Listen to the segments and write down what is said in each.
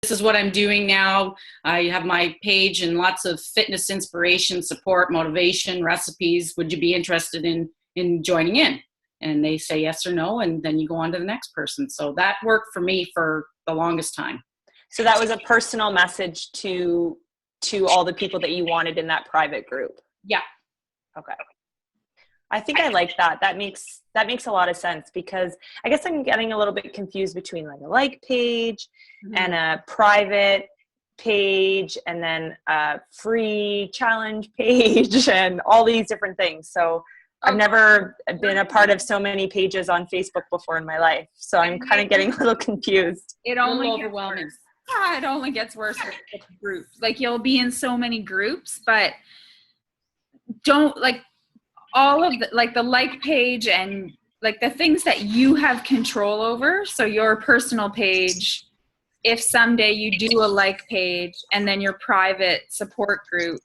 this is what I'm doing now. I have my page and lots of fitness inspiration, support, motivation, recipes. Would you be interested in joining in? And they say yes or no, and then you go on to the next person. So that worked for me for the longest time. So that was a personal message to all the people that you wanted in that private group. Yeah. Okay. I think I like that. That makes a lot of sense, because I guess I'm getting a little bit confused between like a like page and a private page and then a free challenge page and all these different things. So I've never been a part of so many pages on Facebook before in my life. So I'm kind of getting a little confused. It only overwhelming. It only gets worse with groups. Like, you'll be in so many groups, but don't like all of the, like the like page and like the things that you have control over. So your personal page, if someday you do a like page and then your private support group,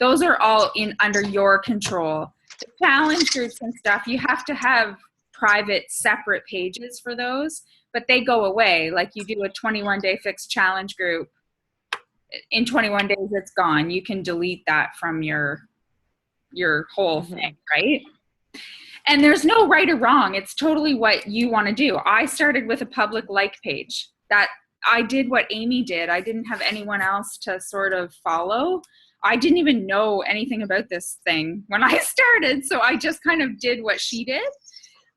those are all under your control. The challenge groups and stuff, you have to have private separate pages for those, but they go away. Like, you do a 21-day fixed challenge group, in 21 days it's gone. You can delete that from your whole thing, right? And there's no right or wrong. It's totally what you want to do. I started with a public like page. That I did what Amy did. I didn't have anyone else to sort of follow. I didn't even know anything about this thing when I started, so I just kind of did what she did.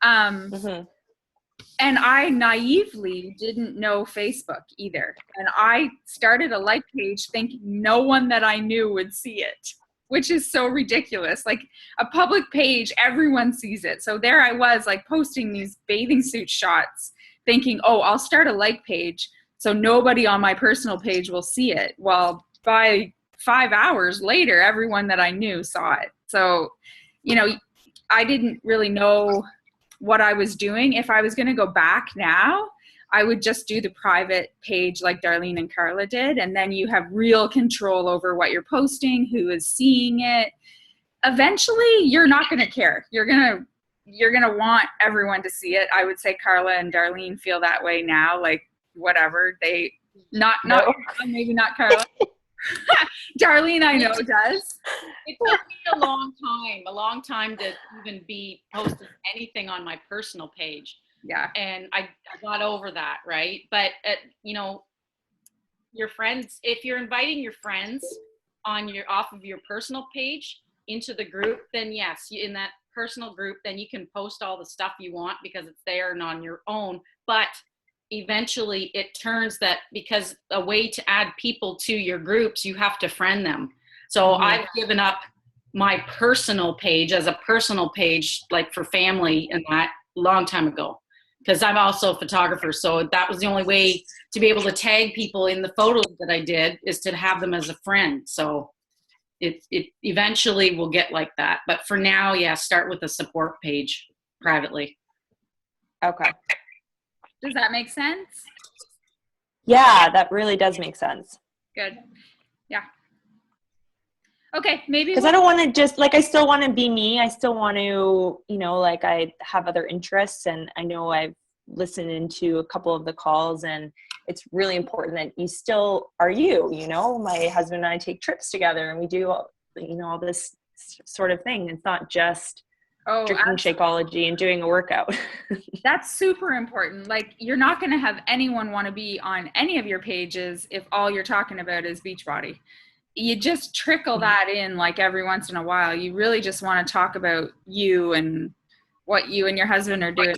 And I naively didn't know Facebook either. And I started a like page thinking no one that I knew would see it, which is so ridiculous. Like, a public page, everyone sees it. So there I was, like, posting these bathing suit shots thinking, oh, I'll start a like page so nobody on my personal page will see it. Well, by 5 hours later, everyone that I knew saw it. So, you know, I didn't really know what I was doing. If I was going to go back now, I would just do the private page like Darlene and Carla did, and then you have real control over what you're posting, who is seeing it. Eventually, you're not going to care. You're going to want everyone to see it. I would say Carla and Darlene feel that way now, like, whatever. They not maybe not Carla. Darlene, I know, does. It took me a long time to even be posting anything on my personal page. Yeah. And I got over that, right? But, you know, your friends, if you're inviting your friends off of your personal page into the group, then yes, in that personal group, then you can post all the stuff you want because it's there and on your own. But eventually it turns that, because a way to add people to your groups, you have to friend them. So I've given up my personal page as a personal page, like for family and that, long time ago, because I'm also a photographer. So that was the only way to be able to tag people in the photos that I did, is to have them as a friend. So it eventually will get like that. But for now, yeah, start with a support page privately. Okay. Does that make sense? Yeah, that really does make sense. Good. Yeah. Okay, maybe because I don't want to just, like, I still want to be me. I still want to, you know, like, I have other interests, and I know I've listened into a couple of the calls, and it's really important that you still are you know. My husband and I take trips together, and we do, you know, all this sort of thing. It's not just drinking Shakeology and doing a workout. That's super important. Like, you're not going to have anyone want to be on any of your pages if all you're talking about is Beachbody. You just trickle that in, like, every once in a while. You really just want to talk about you and what you and your husband are doing,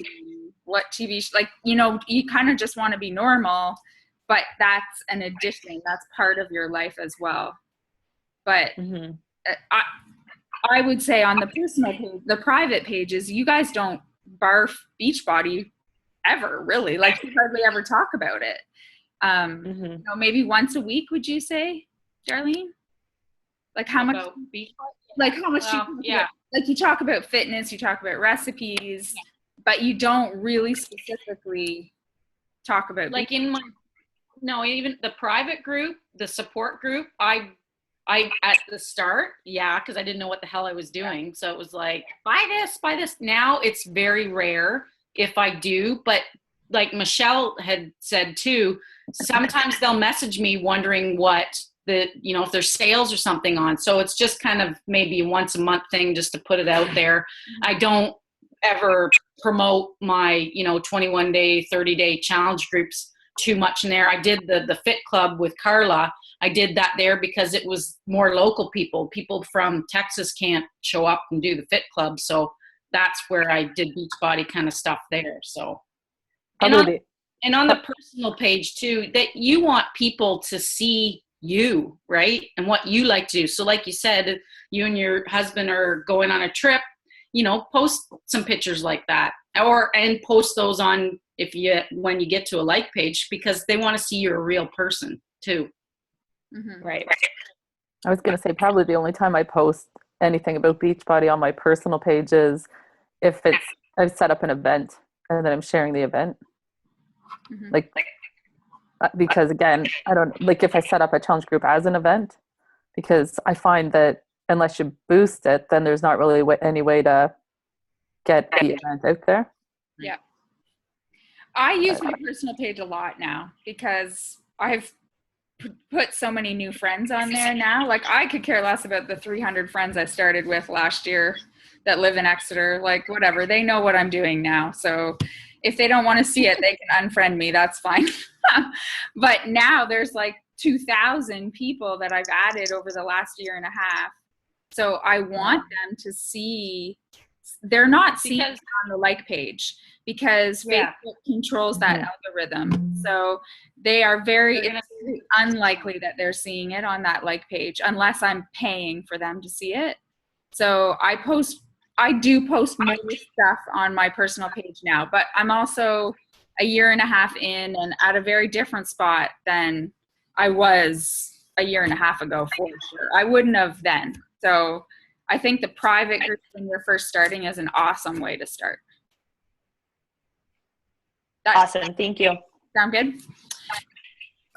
what TV, like, you know, you kind of just want to be normal, but that's an addition. That's part of your life as well. But I would say on the personal page, the private pages, you guys don't barf Beachbody ever, really. Like, you hardly ever talk about it. You know, maybe once a week, would you say, Darlene? Like, how much? Beachbody? Like, how much? Like, you talk about fitness, you talk about recipes, but you don't really specifically talk about. Like, even the private group, the support group, I at the start, because I didn't know what the hell I was doing. So it was like, buy this. Now it's very rare if I do, but like Michelle had said too, sometimes they'll message me wondering what if there's sales or something on. So it's just kind of maybe a once a month thing just to put it out there. I don't ever promote my, 21 day, 30-day challenge groups too much in there. I did the Fit Club with Carla. I did that there because it was more local people. People from Texas can't show up and do the Fit Club. So that's where I did Beachbody kind of stuff there. So, and on the personal page too, that you want people to see you, right? And what you like to do. So like you said, you and your husband are going on a trip, post some pictures like that, and post those on when you get to a like page, because they want to see you're a real person too. Mm-hmm. Right. I was going to say probably the only time I post anything about Beachbody on my personal page is if I've set up an event and then I'm sharing the event. Mm-hmm. Because again, I don't if I set up a challenge group as an event, because I find that unless you boost it, then there's not really any way to get the event out there. Yeah. I use my personal page a lot now because I've put so many new friends on there now. Like, I could care less about the 300 friends I started with last year that live in Exeter. Like, whatever, they know what I'm doing now. So if they don't want to see it, they can unfriend me. That's fine. But now there's 2,000 people that I've added over the last year and a half. So I want them to see, they're not seeing it on the like page because Facebook controls that algorithm. So they are it's unlikely that they're seeing it on that like page unless I'm paying for them to see it. So I do post more stuff on my personal page now, but I'm also a year and a half in and at a very different spot than I was a year and a half ago, for sure. I wouldn't have then. So I think the private group when you're first starting is an awesome way to start. Awesome. Thank you. Sound good?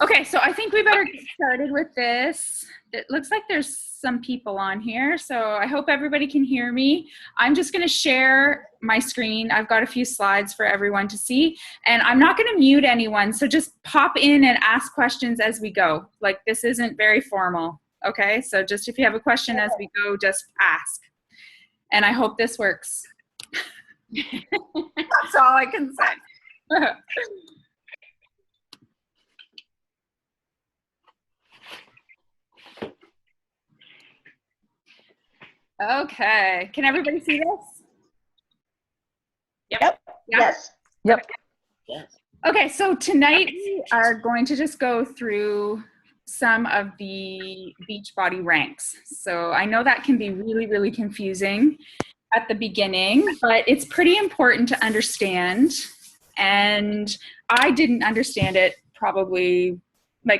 Okay, so I think we better get started with this. It looks like there's some people on here, so I hope everybody can hear me. I'm just going to share my screen. I've got a few slides for everyone to see, and I'm not going to mute anyone, so just pop in and ask questions as we go. This isn't very formal, okay? So just if you have a question as we go, just ask. And I hope this works. That's all I can say. Okay, can everybody see this? Yep. Yes. Yep. Okay, so tonight we are going to just go through some of the Beachbody ranks. So I know that can be really, really confusing at the beginning, but it's pretty important to understand. And I didn't understand it probably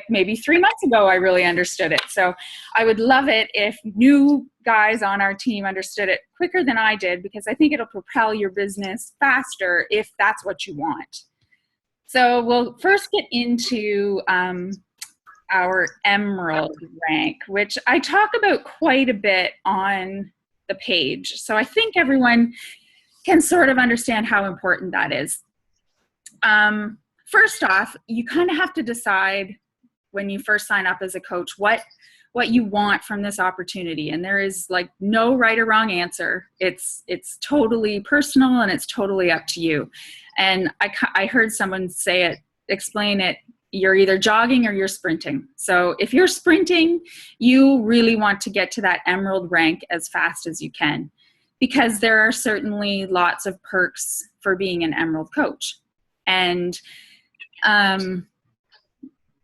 maybe 3 months ago. I really understood it. So I would love it if new guys on our team understood it quicker than I did, because I think it'll propel your business faster if that's what you want. So we'll first get into our Emerald rank, which I talk about quite a bit on the page. So I think everyone can sort of understand how important that is. First off, you kind of have to decide when you first sign up as a coach what you want from this opportunity, and there is no right or wrong answer. It's totally personal and it's totally up to you. And I heard someone explain it, you're either jogging or you're sprinting. So if you're sprinting, you really want to get to that Emerald rank as fast as you can, because there are certainly lots of perks for being an Emerald coach. And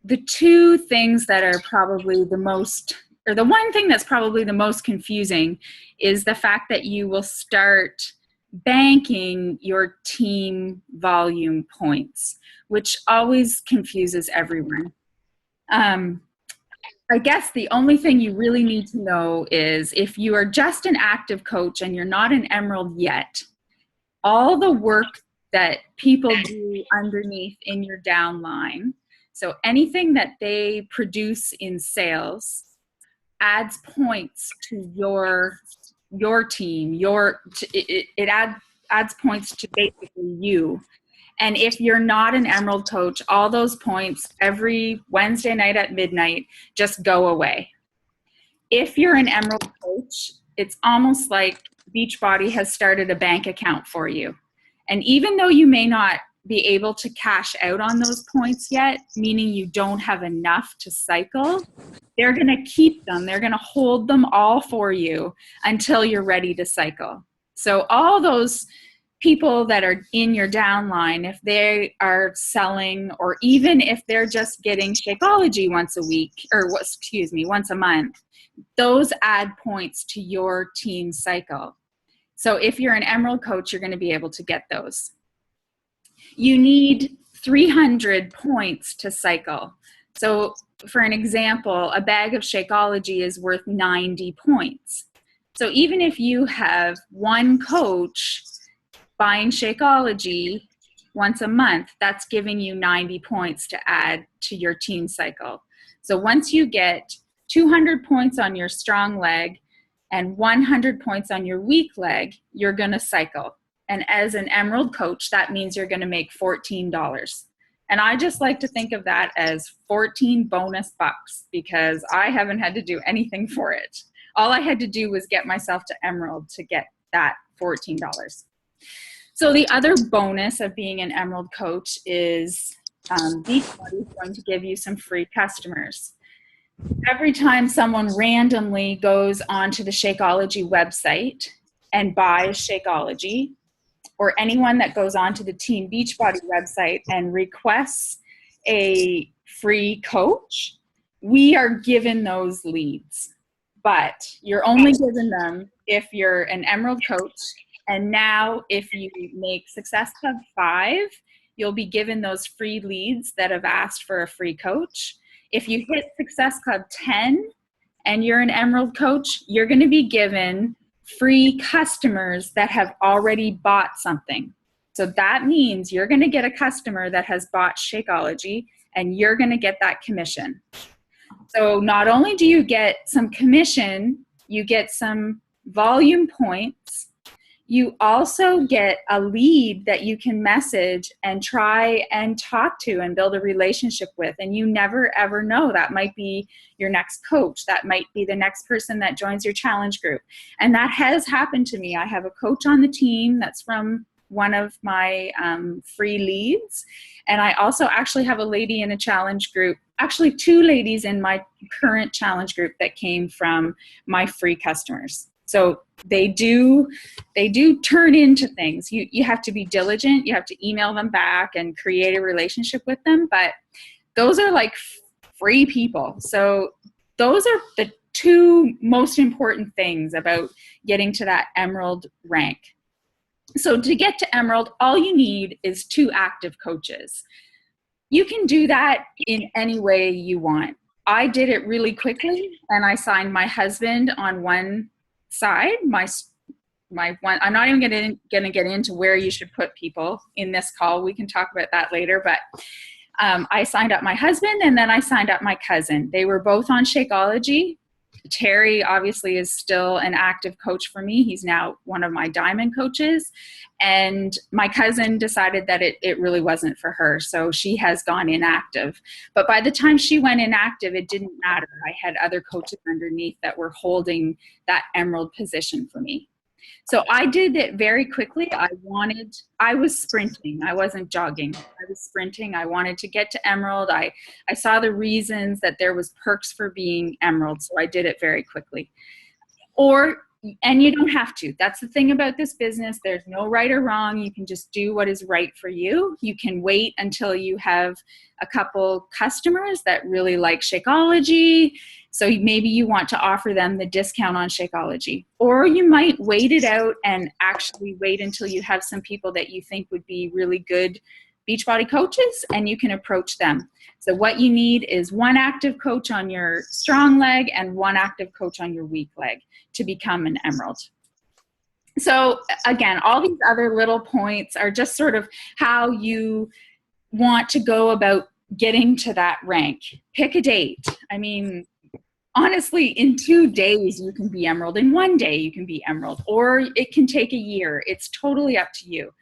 the two things that are probably the one thing that's probably the most confusing is the fact that you will start banking your team volume points, which always confuses everyone. I guess the only thing you really need to know is if you are just an active coach and you're not an Emerald yet, all the work that people do underneath in your downline, so anything that they produce in sales adds points to your team. It adds points to basically you. And if you're not an Emerald coach, all those points every Wednesday night at midnight just go away. If you're an Emerald coach, it's almost like Beachbody has started a bank account for you. And even though you may not be able to cash out on those points yet, meaning you don't have enough to cycle, they're going to keep them. They're going to hold them all for you until you're ready to cycle. So all those people that are in your downline, if they are selling, or even if they're just getting Shakeology once a week, or once a month, those add points to your team cycle. So if you're an Emerald coach, you're going to be able to get those. You need 300 points to cycle. So for an example, a bag of Shakeology is worth 90 points. So even if you have one coach buying Shakeology once a month, that's giving you 90 points to add to your team cycle. So once you get 200 points on your strong leg and 100 points on your weak leg, you're going to cycle. And as an Emerald coach, that means you're going to make $14. And I just like to think of that as 14 bonus bucks, because I haven't had to do anything for it. All I had to do was get myself to Emerald to get that $14. So the other bonus of being an Emerald coach is Beachbody is going to give you some free customers. Every time someone randomly goes onto the Shakeology website and buys Shakeology, or anyone that goes onto the Team Beachbody website and requests a free coach, we are given those leads. But you're only given them if you're an Emerald coach. And now if you make Success Club 5, you'll be given those free leads that have asked for a free coach. If you hit Success Club 10 and you're an Emerald coach, you're going to be given free customers that have already bought something. So that means you're going to get a customer that has bought Shakeology, and you're going to get that commission. So not only do you get some commission, you get some volume points. You also get a lead that you can message and try and talk to and build a relationship with. And you never, ever know. That might be your next coach. That might be the next person that joins your challenge group. And that has happened to me. I have a coach on the team that's from one of my free leads. And I also actually have a lady in a challenge group, actually 2 ladies in my current challenge group that came from my free customers. So they do turn into things. You have to be diligent. You have to email them back and create a relationship with them. But those are like free people. So those are the 2 most important things about getting to that Emerald rank. So to get to Emerald, all you need is 2 active coaches. You can do that in any way you want. I did it really quickly, and I signed my husband on one side, my one. I'm not even going to get into where you should put people in this call. We can talk about that later. But I signed up my husband, and then I signed up my cousin. They were both on Shakeology. Terry obviously is still an active coach for me. He's now one of my diamond coaches. And my cousin decided that it really wasn't for her. So she has gone inactive. But by the time she went inactive, it didn't matter. I had other coaches underneath that were holding that Emerald position for me. So I did it very quickly. I was sprinting. I wasn't jogging. I was sprinting. I wanted to get to Emerald. I saw the reasons that there was perks for being Emerald. So I did it very quickly. And you don't have to. That's the thing about this business. There's no right or wrong. You can just do what is right for you. You can wait until you have a couple customers that really like Shakeology. So maybe you want to offer them the discount on Shakeology. Or you might wait it out and actually wait until you have some people that you think would be really good Beachbody coaches, and you can approach them. So what you need is 1 active coach on your strong leg and 1 active coach on your weak leg to become an Emerald. So again, all these other little points are just sort of how you want to go about getting to that rank. Pick a date. I mean, honestly, in 2 days you can be Emerald. In 1 day you can be Emerald, or it can take a year. It's totally up to you.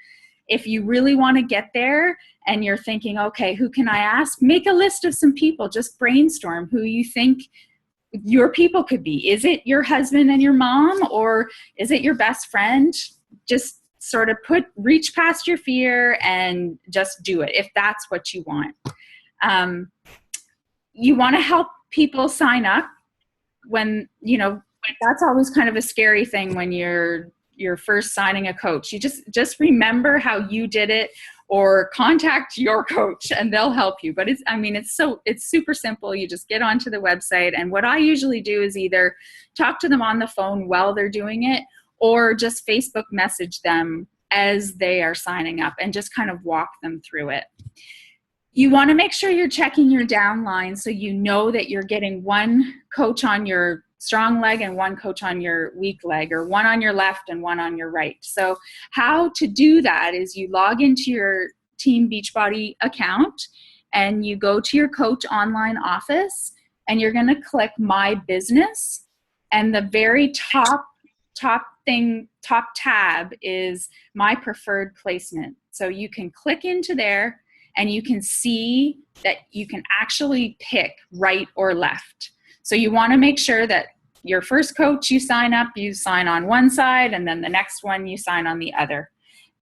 If you really want to get there and you're thinking, okay, who can I ask? Make a list of some people. Just brainstorm who you think your people could be. Is it your husband and your mom, or is it your best friend? Just sort of reach past your fear and just do it if that's what you want. You want to help people sign up when, that's always kind of a scary thing when you're first signing a coach. You just remember how you did it, or contact your coach and they'll help you. But it's super simple. You just get onto the website, and what I usually do is either talk to them on the phone while they're doing it, or just Facebook message them as they are signing up and just kind of walk them through it. You want to make sure you're checking your downline so you know that you're getting one coach on your strong leg and one coach on your weak leg, or one on your left and one on your right. So how to do that is you log into your Team Beachbody account and you go to your coach online office, and you're going to click My Business, and the very top tab is My Preferred Placement. So you can click into there and you can see that you can actually pick right or left. So you want to make sure that your first coach you sign on one side, and then the next one you sign on the other.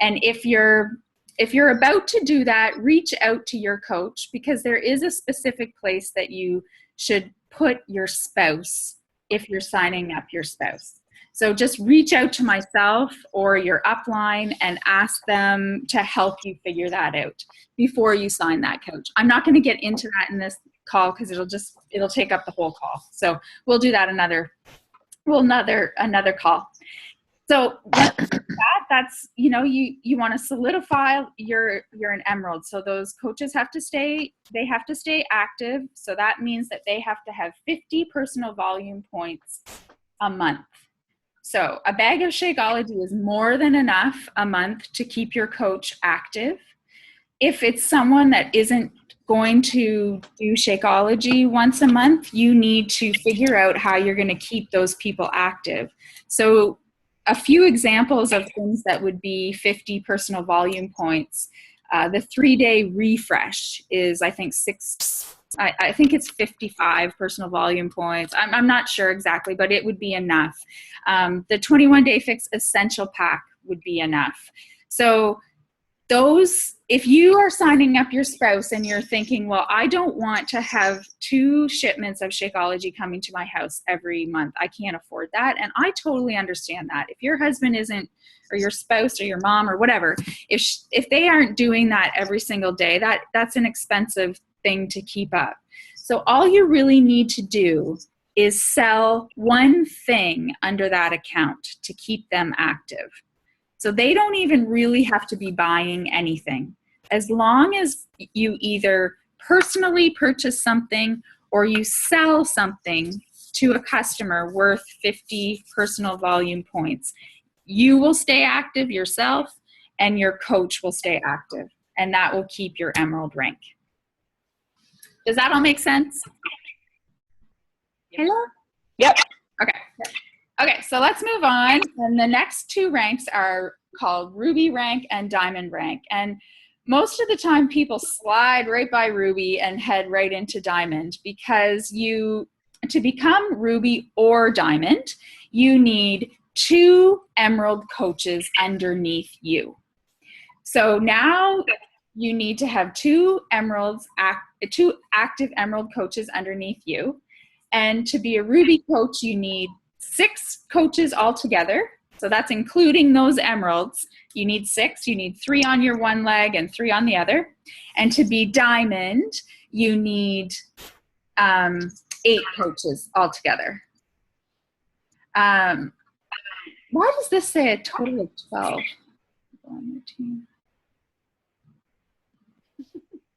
And if you're about to do that, reach out to your coach, because there is a specific place that you should put your spouse if you're signing up your spouse. So just reach out to myself or your upline and ask them to help you figure that out before you sign that coach. I'm not going to get into that in this call because it'll take up the whole call. So we'll do that another call. So that's you want to solidify you're an emerald. So those coaches have to stay active. So that means that they have to have 50 personal volume points a month. So a bag of Shakeology is more than enough a month to keep your coach active. If it's someone that isn't going to do Shakeology once a month, you need to figure out how you're going to keep those people active. So a few examples of things that would be 50 personal volume points. The 3-day refresh is, I think, I think it's 55 personal volume points. I'm not sure exactly, but it would be enough. The 21-day fix essential pack would be enough. So those, if you are signing up your spouse and you're thinking, well, I don't want to have 2 shipments of Shakeology coming to my house every month. I can't afford that. And I totally understand that. If your husband isn't, or your spouse or your mom or whatever, if they aren't doing that every single day, that's an expensive thing to keep up. So all you really need to do is sell one thing under that account to keep them active. So they don't even really have to be buying anything. As long as you either personally purchase something or you sell something to a customer worth 50 personal volume points, you will stay active yourself and your coach will stay active, and that will keep your emerald rank. Does that all make sense? Hello? Yep. Okay, so let's move on. And the next 2 ranks are called Ruby rank and Diamond rank. And most of the time people slide right by Ruby and head right into Diamond, because to become Ruby or Diamond, you need 2 emerald coaches underneath you. So now you need to have 2 active emerald coaches underneath you. And to be a Ruby coach, you need 6 coaches altogether. So that's including those emeralds. You need 6. You need 3 on your one leg and 3 on the other. And to be Diamond, you need 8 coaches altogether. Why does this say a total of 12 on your team?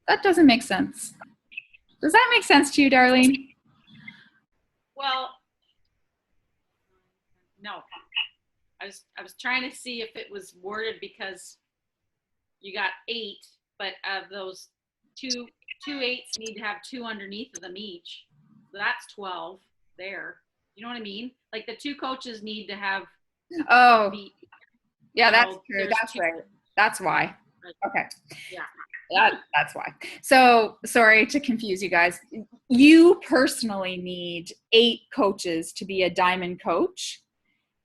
That doesn't make sense. Does that make sense to you, Darlene? Well, no. I was trying to see if it was worded because you got 8, but of those two 8s need to have 2 underneath of them each. So that's 12 there. You know what I mean? Like the 2 coaches need to have. Oh, yeah, that's true. That's right. That's why. Okay. Yeah. That's why. So sorry to confuse you guys. You personally need 8 coaches to be a diamond coach,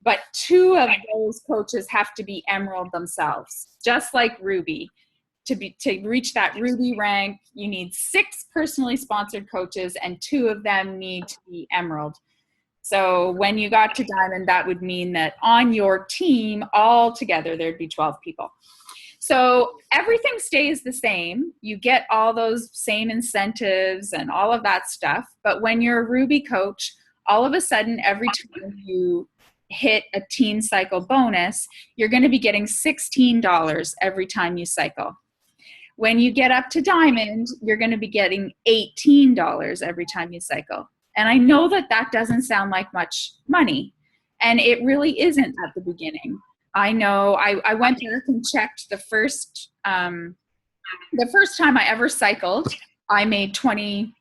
but 2 of those coaches have to be emerald themselves, just like Ruby. To reach that Ruby rank, you need 6 personally sponsored coaches, and 2 of them need to be emerald. So when you got to diamond, that would mean that on your team, all together, there'd be 12 people. So everything stays the same. You get all those same incentives and all of that stuff. But when you're a Ruby coach, all of a sudden, every time you hit a team cycle bonus, you're going to be getting $16 every time you cycle. When you get up to diamond, you're going to be getting $18 every time you cycle. And I know that that doesn't sound like much money, and it really isn't at the beginning. I know I went back and checked the first time I ever cycled, I made $14,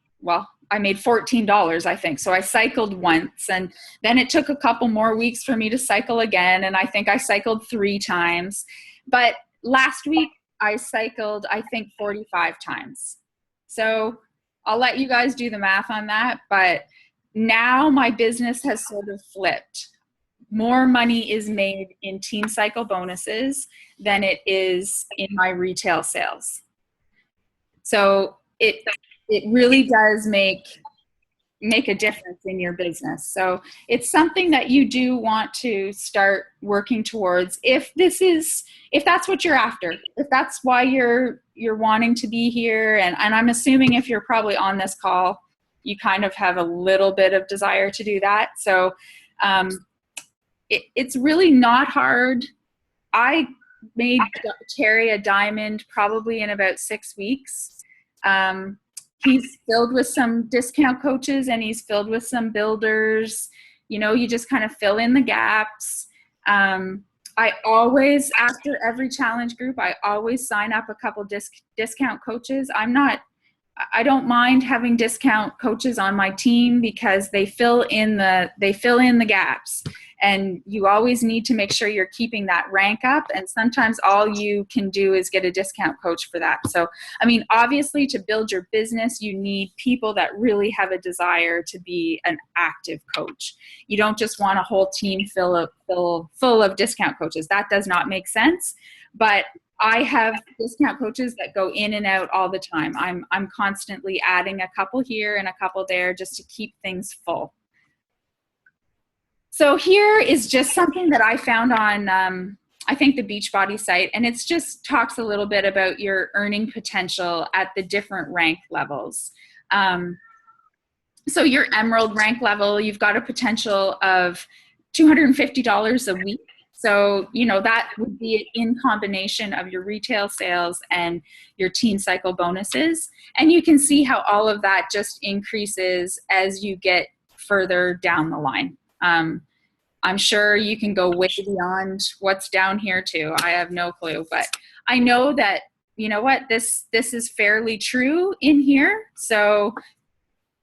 I think. So I cycled once, and then it took a couple more weeks for me to cycle again. And I think I cycled 3 times. But last week I cycled, I think, 45 times. So I'll let you guys do the math on that. But now my business has sort of flipped. More money is made in team cycle bonuses than it is in my retail sales. So it really does make a difference in your business. So it's something that you do want to start working towards if that's what you're after, if that's why you're wanting to be here. And I'm assuming if you're probably on this call, you kind of have a little bit of desire to do that. So it's really not hard. I made Terry a diamond probably in about 6 weeks. He's filled with some discount coaches, and he's filled with some builders. You know, you just kind of fill in the gaps. I always, after every challenge group, I always sign up a couple discount coaches. I don't mind having discount coaches on my team because they fill in the gaps. And you always need to make sure you're keeping that rank up. And sometimes all you can do is get a discount coach for that. So, I mean, obviously to build your business, you need people that really have a desire to be an active coach. You don't just want a whole team full of discount coaches. That does not make sense. But I have discount coaches that go in and out all the time. I'm constantly adding a couple here and a couple there just to keep things full. So here is just something that I found on, I think, the Beachbody site, and it's just talks a little bit about your earning potential at the different rank levels. So your emerald rank level, you've got a potential of $250 a week. So, you know, that would be in combination of your retail sales and your team cycle bonuses. And you can see how all of that just increases as you get further down the line. I'm sure you can go way beyond what's down here too. I have no clue, but I know that, you know what, this is fairly true in here. So,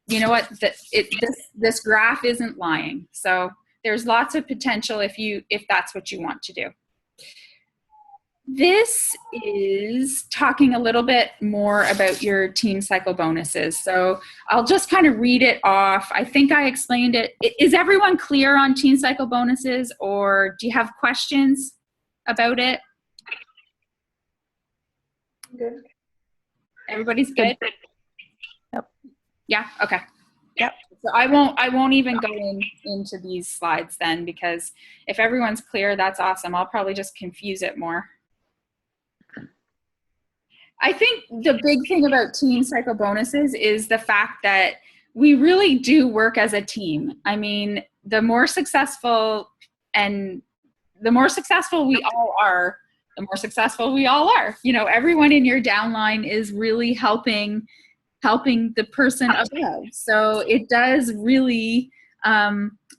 you know what, this graph isn't lying. So there's lots of potential if that's what you want to do. This is talking a little bit more about your team cycle bonuses. So I'll just kind of read it off. I think I explained it. Is everyone clear on team cycle bonuses, or do you have questions about it? Good. Everybody's good? Yep. Yeah, okay. Yep. So I won't even go into these slides then, because if everyone's clear, that's awesome. I'll probably just confuse it more. I think the big thing about team cycle bonuses is the fact that we really do work as a team. I mean, the more successful we all are, the more successful we all are. You know, everyone in your downline is really helping the person above. So it does really,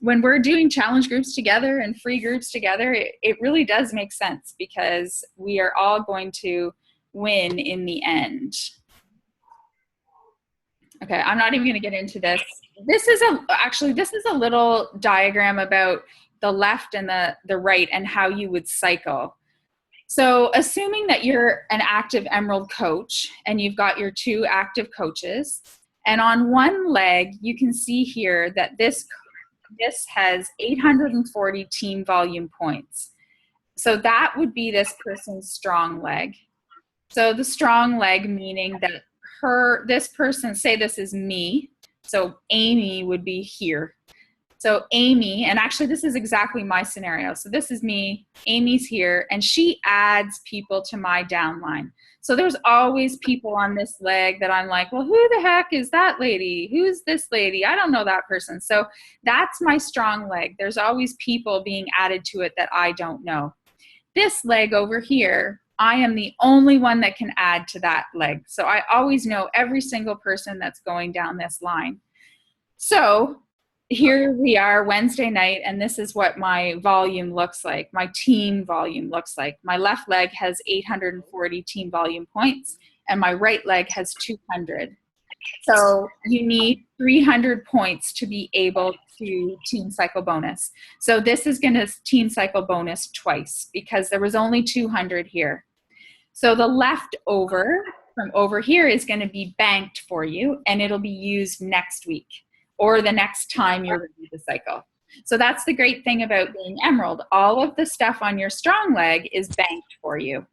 when we're doing challenge groups together and free groups together, it really does make sense, because we are all going to win in the end. Okay, I'm not even going to get into this. This is a little diagram about the left and the right and how you would cycle. So assuming that you're an active Emerald coach and you've got your 2 active coaches, and on one leg, you can see here that this has 840 team volume points. So that would be this person's strong leg. So the strong leg meaning that this person, say this is me, so Amy would be here. So Amy, and actually this is exactly my scenario. So this is me, Amy's here, and she adds people to my downline. So there's always people on this leg that I'm like, well, who the heck is that lady? Who's this lady? I don't know that person. So that's my strong leg. There's always people being added to it that I don't know. This leg over here, I am the only one that can add to that leg. So I always know every single person that's going down this line. So here we are Wednesday night, and this is what my volume looks like. My team volume looks like. My left leg has 840 team volume points, and my right leg has 200. So you need 300 points to be able to team cycle bonus. So this is going to team cycle bonus twice because there was only 200 here. So the leftover from over here is going to be banked for you, and it'll be used next week or the next time you're ready to cycle. So that's the great thing about being Emerald. All of the stuff on your strong leg is banked for you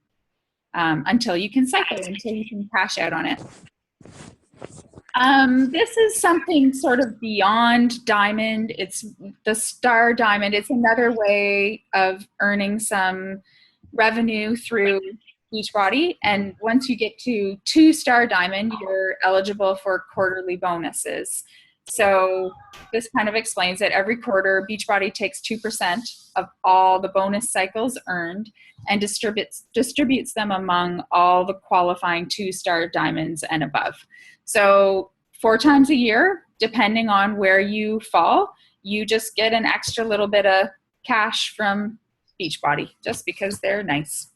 until you can cycle, until you can cash out on it. This is something sort of beyond diamond. It's the star diamond. It's another way of earning some revenue through Beachbody. And once you get to 2-star diamond, you're eligible for quarterly bonuses. So this kind of explains it. Every quarter, Beachbody takes 2% of all the bonus cycles earned and distributes them among all the qualifying 2-star diamonds and above. So 4 times a year, depending on where you fall, you just get an extra little bit of cash from Beachbody just because they're nice.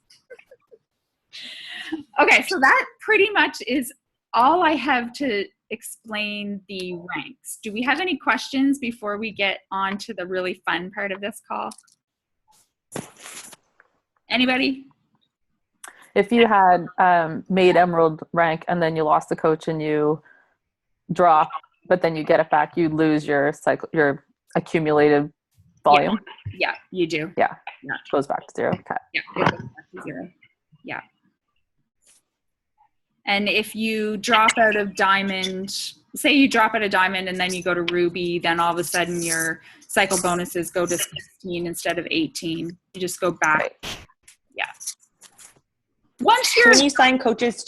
Okay, so that pretty much is all I have to explain the ranks. Do we have any questions before we get on to the really fun part of this call? Anybody? If you had made Emerald rank and then you lost the coach and you drop, but then you get it back, you lose your accumulated volume. Yeah, you do. Yeah, it goes back to 0. Okay. Yeah, it goes back to 0. Yeah. And if you drop out of diamond, say you drop out of diamond and then you go to ruby, then all of a sudden your cycle bonuses go to 16 instead of 18. You just go back. Right. Yeah. When you sign coaches,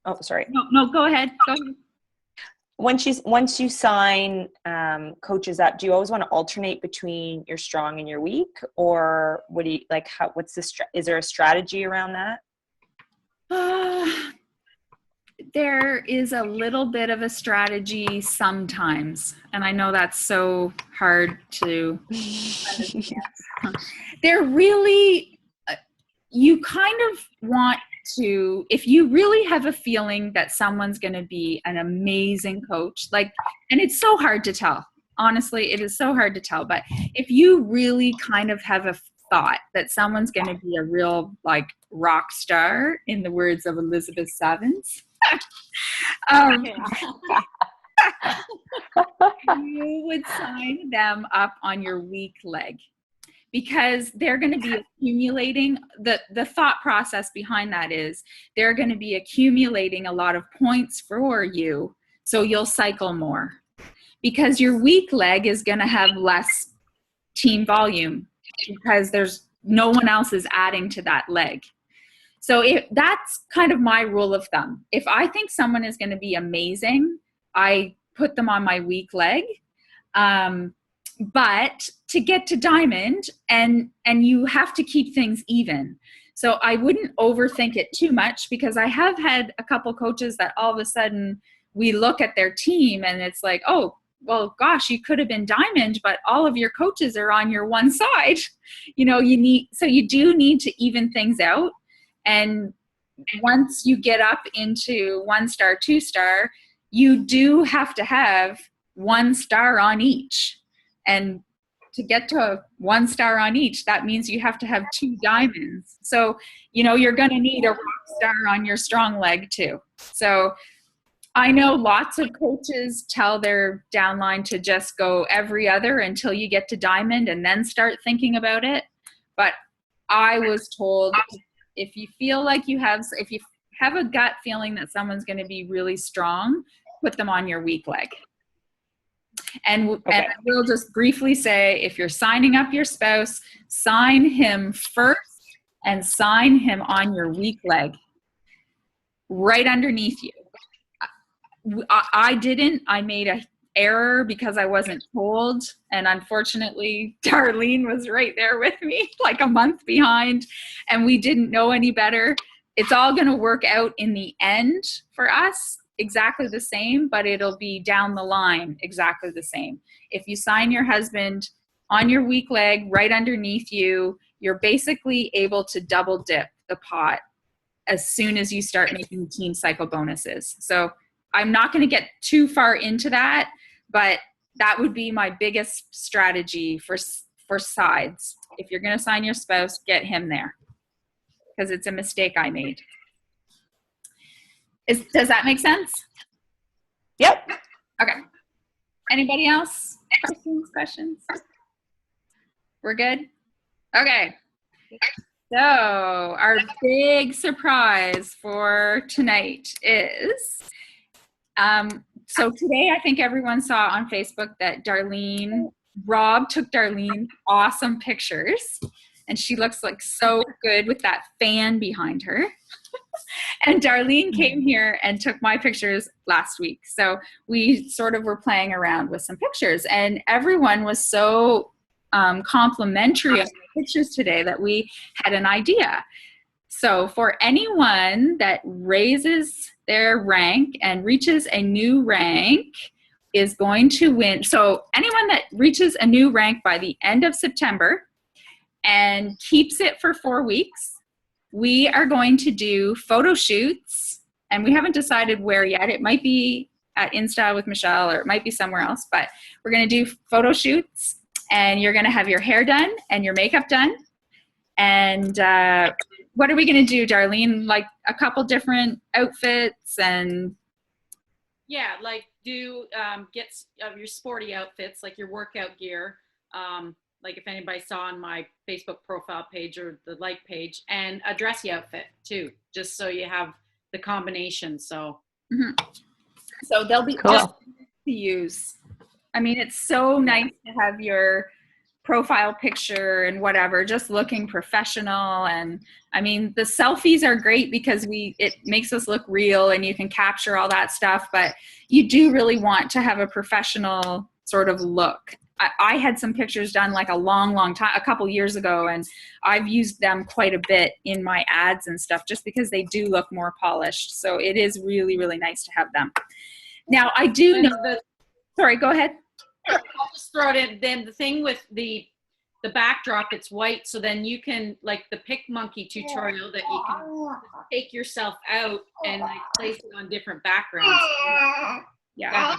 oh, sorry. No, go ahead. Go ahead. Once you sign coaches up, do you always want to alternate between your strong and your weak, or what do you like? Is there a strategy around that? There is a little bit of a strategy sometimes, and I know that's so hard to understand. They're really, you kind of want to, if you really have a feeling that someone's going to be an amazing coach, like, and it's so hard to tell, honestly, it is so hard to tell, but if you really kind of have a thought that someone's going to be a real, like, rock star, in the words of Elizabeth Savins, you would sign them up on your weak leg, because they're going to be accumulating, the thought process behind that is they're going to be accumulating a lot of points for you, so you'll cycle more, because your weak leg is going to have less team volume because there's no one else is adding to that leg. So that's kind of my rule of thumb. If I think someone is going to be amazing, I put them on my weak leg. But to get to diamond, and you have to keep things even. So I wouldn't overthink it too much, because I have had a couple coaches that all of a sudden we look at their team and it's like, oh, well, gosh, you could have been diamond, but all of your coaches are on your one side. So you do need to even things out. And once you get up into 1-star, 2-star, you do have to have 1 star on each. And to get to 1 star on each, that means you have to have 2 diamonds. So, you're going to need a rock star on your strong leg too. So I know lots of coaches tell their downline to just go every other until you get to diamond and then start thinking about it. But I was told if you feel like if you have a gut feeling that someone's going to be really strong, put them on your weak leg. And I will just briefly say, if you're signing up your spouse, sign him first and sign him on your weak leg, right underneath you. I didn't. I made an error because I wasn't told. And unfortunately, Darlene was right there with me, like a month behind, and we didn't know any better. It's all going to work out in the end for us exactly the same, but it'll be down the line exactly the same. If you sign your husband on your weak leg right underneath you, you're basically able to double dip the pot as soon as you start making team cycle bonuses. So I'm not going to get too far into that, but that would be my biggest strategy for sides. If you're going to sign your spouse, get him there, because it's a mistake I made. Does that make sense? Yep. Okay. Anybody else? Questions? We're good? Okay. So our big surprise for tonight is, so today I think everyone saw on Facebook that Rob took Darlene awesome pictures, and she looks like so good with that fan behind her. And Darlene came here and took my pictures last week. So we sort of were playing around with some pictures, and everyone was so complimentary of the pictures today that we had an idea. So for anyone that raises their rank and reaches a new rank is going to win. So anyone that reaches a new rank by the end of September and keeps it for 4 weeks, we are going to do photo shoots, and we haven't decided where yet. It might be at Insta with Michelle, or it might be somewhere else, but we're going to do photo shoots, and you're going to have your hair done and your makeup done. And what are we going to do, Darlene? Like a couple different outfits and... Yeah, like do get your sporty outfits, like your workout gear. Like if anybody saw on my Facebook profile page or the like page, and a dressy outfit too, just so you have the combination. So, So they'll be cool. just to use. I mean, it's so nice to have your profile picture and whatever, just looking professional. And I mean, the selfies are great because it makes us look real and you can capture all that stuff, but you do really want to have a professional sort of look. I had some pictures done like a long time, a couple years ago, and I've used them quite a bit in my ads and stuff just because they do look more polished. So it is really, really nice to have them. Now, I do know sorry, go ahead. I'll just throw it in. Then the thing with the backdrop, it's white, so then you can, like the Pick Monkey tutorial, that you can take yourself out and like place it on different backgrounds. Yeah.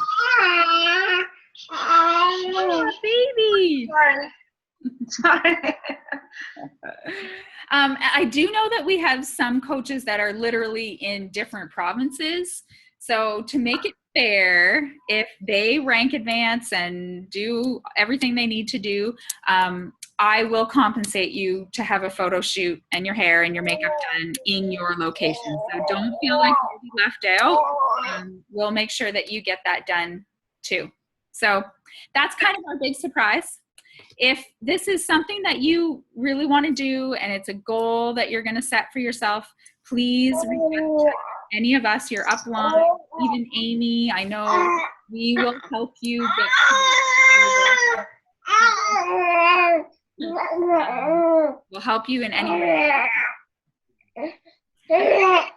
Oh, baby. Sorry. I do know that we have some coaches that are literally in different provinces. So to make it fair, if they rank advance and do everything they need to do, I will compensate you to have a photo shoot and your hair and your makeup done in your location. So don't feel like you'll be left out. We'll make sure that you get that done too. So that's kind of our big surprise. If this is something that you really want to do and it's a goal that you're going to set for yourself, please reach out to any of us, your upline, even Amy. I know we will help you we'll help you in any way. Dad,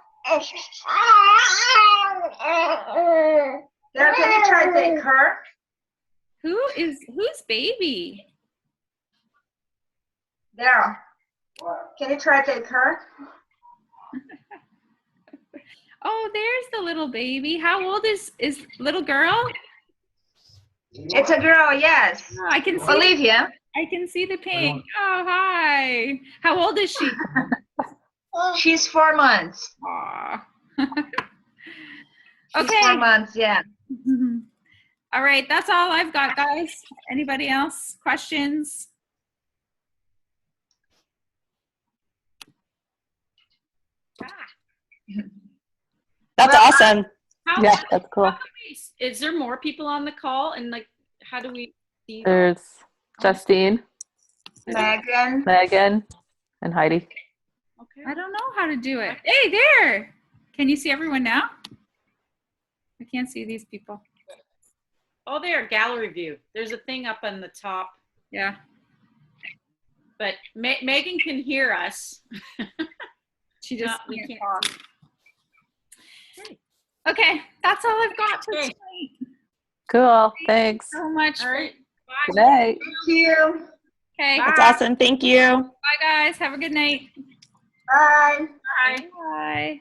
can you try to take her? Who's baby? Daryl, can you try to take her? Oh, there's the little baby. How old is little girl? It's a girl, yes. Oh, I can see. Olivia. I can see the pink. Oh, hi. How old is she? She's 4 months. Aw. She's Okay. 4 months, yeah. All right, that's all I've got, guys. Anybody else? Questions? That's awesome. Yeah, that's cool. Is there more people on the call? And like, how do we see? There's Justine, Megan. Megan, and Heidi. Okay. I don't know how to do it. Hey, there. Can you see everyone now? I can't see these people. Oh, there, gallery view. There's a thing up on the top. Yeah. But Megan can hear us. She just we can't can't talk. see. Okay, that's all I've got for Okay. tonight. Cool. Thanks. So much. All right. Good night. Thank you. Okay. Bye. That's awesome. Thank you. Bye, guys. Have a good night. Bye. Bye. Bye.